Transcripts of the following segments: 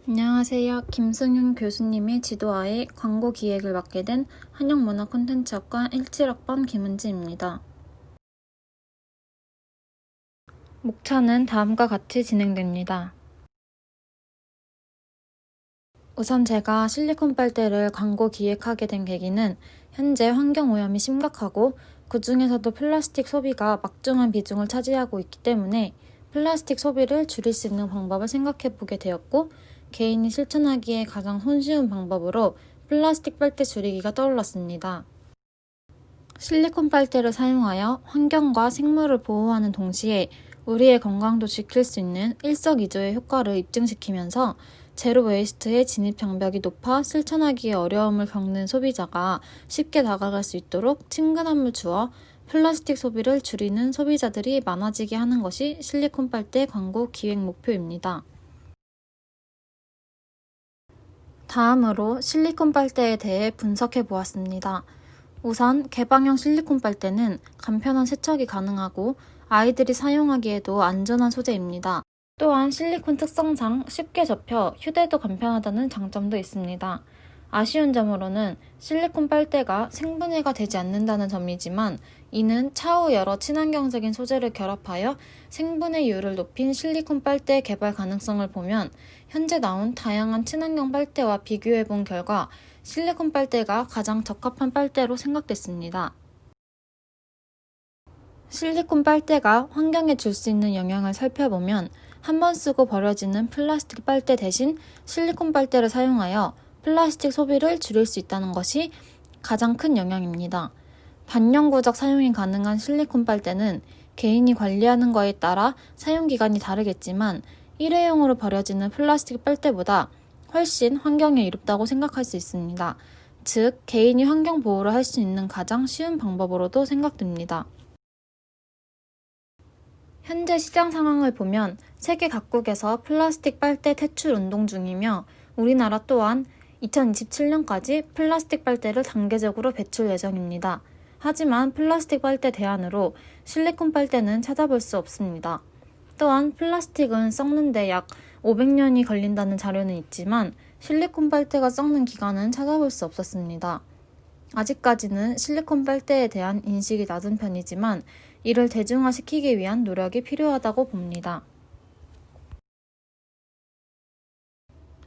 안녕하세요. 김승윤 교수님의 지도하에 광고 기획을 맡게 된 한영문화콘텐츠학과 17학번 김은지입니다. 목차는 다음과 같이 진행됩니다. 우선 제가 실리콘 빨대를 광고 기획하게 된 계기는 현재 환경오염이 심각하고 그 중에서도 플라스틱 소비가 막중한 비중을 차지하고 있기 때문에 플라스틱 소비를 줄일 수 있는 방법을 생각해 보게 되었고, 개인이 실천하기에 가장 손쉬운 방법으로 플라스틱 빨대 줄이기가 떠올랐습니다. 실리콘 빨대를 사용하여 환경과 생물을 보호하는 동시에 우리의 건강도 지킬 수 있는 일석이조의 효과를 입증시키면서 제로 웨이스트의 진입 장벽이 높아 실천하기에 어려움을 겪는 소비자가 쉽게 다가갈 수 있도록 친근함을 주어 플라스틱 소비를 줄이는 소비자들이 많아지게 하는 것이 실리콘 빨대 광고 기획 목표입니다. 다음으로 실리콘 빨대에 대해 분석해 보았습니다. 우선 개방형 실리콘 빨대는 간편한 세척이 가능하고 아이들이 사용하기에도 안전한 소재입니다. 또한 실리콘 특성상 쉽게 접혀 휴대도 간편하다는 장점도 있습니다. 아쉬운 점으로는 실리콘 빨대가 생분해가 되지 않는다는 점이지만, 이는 차후 여러 친환경적인 소재를 결합하여 생분해율을 높인 실리콘 빨대 개발 가능성을 보면 현재 나온 다양한 친환경 빨대와 비교해 본 결과 실리콘 빨대가 가장 적합한 빨대로 생각됐습니다. 실리콘 빨대가 환경에 줄 수 있는 영향을 살펴보면 한 번 쓰고 버려지는 플라스틱 빨대 대신 실리콘 빨대를 사용하여 플라스틱 소비를 줄일 수 있다는 것이 가장 큰 영향입니다. 반영구적 사용이 가능한 실리콘 빨대는 개인이 관리하는 것에 따라 사용기간이 다르겠지만 일회용으로 버려지는 플라스틱 빨대보다 훨씬 환경에 이롭다고 생각할 수 있습니다. 즉, 개인이 환경 보호를 할 수 있는 가장 쉬운 방법으로도 생각됩니다. 현재 시장 상황을 보면 세계 각국에서 플라스틱 빨대 퇴출 운동 중이며, 우리나라 또한 2027년까지 플라스틱 빨대를 단계적으로 배출 예정입니다. 하지만 플라스틱 빨대 대안으로 실리콘 빨대는 찾아볼 수 없습니다. 또한 플라스틱은 썩는 데 약 500년이 걸린다는 자료는 있지만 실리콘 빨대가 썩는 기간은 찾아볼 수 없었습니다. 아직까지는 실리콘 빨대에 대한 인식이 낮은 편이지만 이를 대중화시키기 위한 노력이 필요하다고 봅니다.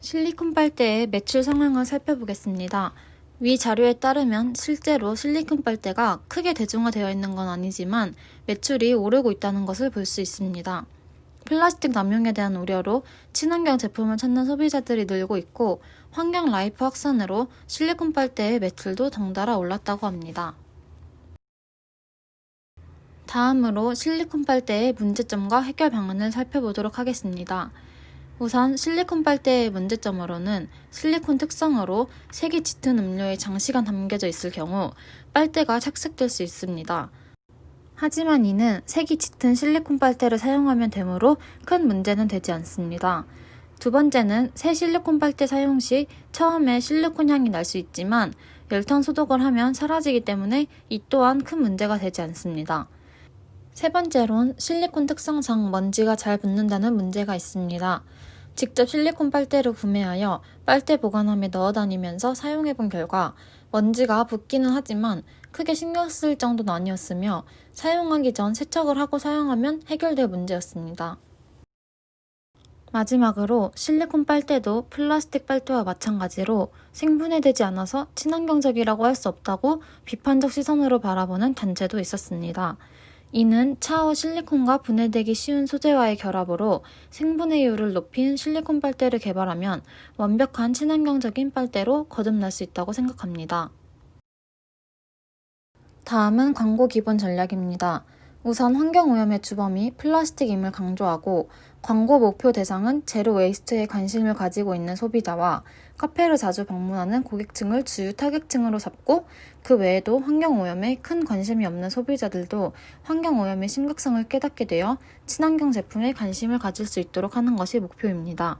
실리콘 빨대의 매출 상황을 살펴보겠습니다. 위 자료에 따르면 실제로 실리콘 빨대가 크게 대중화되어 있는 건 아니지만 매출이 오르고 있다는 것을 볼 수 있습니다. 플라스틱 남용에 대한 우려로 친환경 제품을 찾는 소비자들이 늘고 있고, 환경 라이프 확산으로 실리콘 빨대의 매출도 덩달아 올랐다고 합니다. 다음으로 실리콘 빨대의 문제점과 해결 방안을 살펴보도록 하겠습니다. 우선 실리콘 빨대의 문제점으로는 실리콘 특성으로 색이 짙은 음료에 장시간 담겨져 있을 경우 빨대가 착색될 수 있습니다. 하지만 이는 색이 짙은 실리콘 빨대를 사용하면 되므로 큰 문제는 되지 않습니다. 두 번째는 새 실리콘 빨대 사용 시 처음에 실리콘 향이 날 수 있지만 열턴 소독을 하면 사라지기 때문에 이 또한 큰 문제가 되지 않습니다. 세 번째론 실리콘 특성상 먼지가 잘 붙는다는 문제가 있습니다. 직접 실리콘 빨대를 구매하여 빨대 보관함에 넣어 다니면서 사용해 본 결과 먼지가 붙기는 하지만 크게 신경 쓸 정도는 아니었으며, 사용하기 전 세척을 하고 사용하면 해결될 문제였습니다. 마지막으로 실리콘 빨대도 플라스틱 빨대와 마찬가지로 생분해되지 않아서 친환경적이라고 할 수 없다고 비판적 시선으로 바라보는 단체도 있었습니다. 이는 차후 실리콘과 분해되기 쉬운 소재와의 결합으로 생분해율을 높인 실리콘 빨대를 개발하면 완벽한 친환경적인 빨대로 거듭날 수 있다고 생각합니다. 다음은 광고 기본 전략입니다. 우선 환경오염의 주범이 플라스틱임을 강조하고, 광고 목표 대상은 제로 웨이스트에 관심을 가지고 있는 소비자와 카페를 자주 방문하는 고객층을 주요 타겟층으로 잡고, 그 외에도 환경오염에 큰 관심이 없는 소비자들도 환경오염의 심각성을 깨닫게 되어 친환경 제품에 관심을 가질 수 있도록 하는 것이 목표입니다.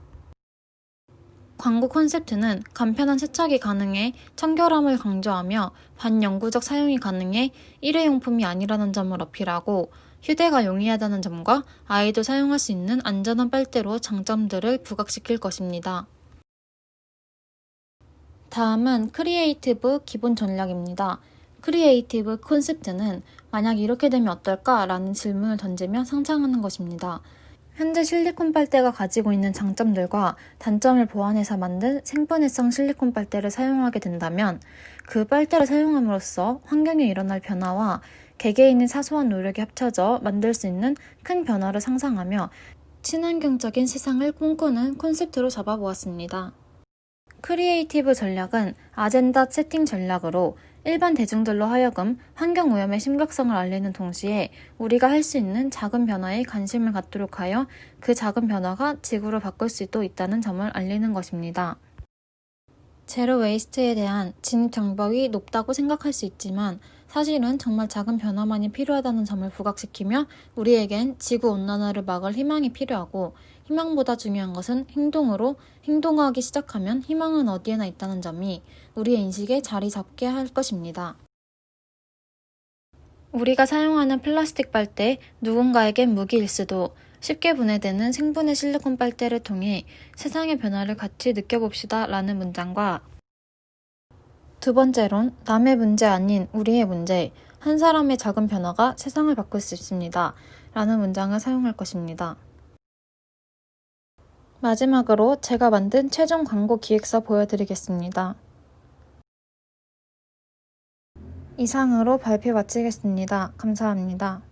광고 콘셉트는 간편한 세척이 가능해 청결함을 강조하며 반영구적 사용이 가능해 일회용품이 아니라는 점을 어필하고, 휴대가 용이하다는 점과 아이도 사용할 수 있는 안전한 빨대로 장점들을 부각시킬 것입니다. 다음은 크리에이티브 기본 전략입니다. 크리에이티브 콘셉트는 만약 이렇게 되면 어떨까? 라는 질문을 던지며 상상하는 것입니다. 현재 실리콘 빨대가 가지고 있는 장점들과 단점을 보완해서 만든 생분해성 실리콘 빨대를 사용하게 된다면 그 빨대를 사용함으로써 환경에 일어날 변화와 개개인의 사소한 노력이 합쳐져 만들 수 있는 큰 변화를 상상하며 친환경적인 세상을 꿈꾸는 콘셉트로 잡아보았습니다. 크리에이티브 전략은 아젠다 세팅 전략으로 일반 대중들로 하여금 환경오염의 심각성을 알리는 동시에 우리가 할 수 있는 작은 변화에 관심을 갖도록 하여 그 작은 변화가 지구를 바꿀 수도 있다는 점을 알리는 것입니다. 제로 웨이스트에 대한 진입 장벽이 높다고 생각할 수 있지만 사실은 정말 작은 변화만이 필요하다는 점을 부각시키며 우리에겐 지구온난화를 막을 희망이 필요하고 희망보다 중요한 것은 행동으로 행동하기 시작하면 희망은 어디에나 있다는 점이 우리의 인식에 자리 잡게 할 것입니다. 우리가 사용하는 플라스틱 빨대 누군가에겐 무기일 수도 쉽게 분해되는 생분해 실리콘 빨대를 통해 세상의 변화를 같이 느껴봅시다 라는 문장과 두 번째론 남의 문제 아닌 우리의 문제, 한 사람의 작은 변화가 세상을 바꿀 수 있습니다 라는 문장을 사용할 것입니다. 마지막으로 제가 만든 최종 광고 기획서 보여드리겠습니다. 이상으로 발표 마치겠습니다. 감사합니다.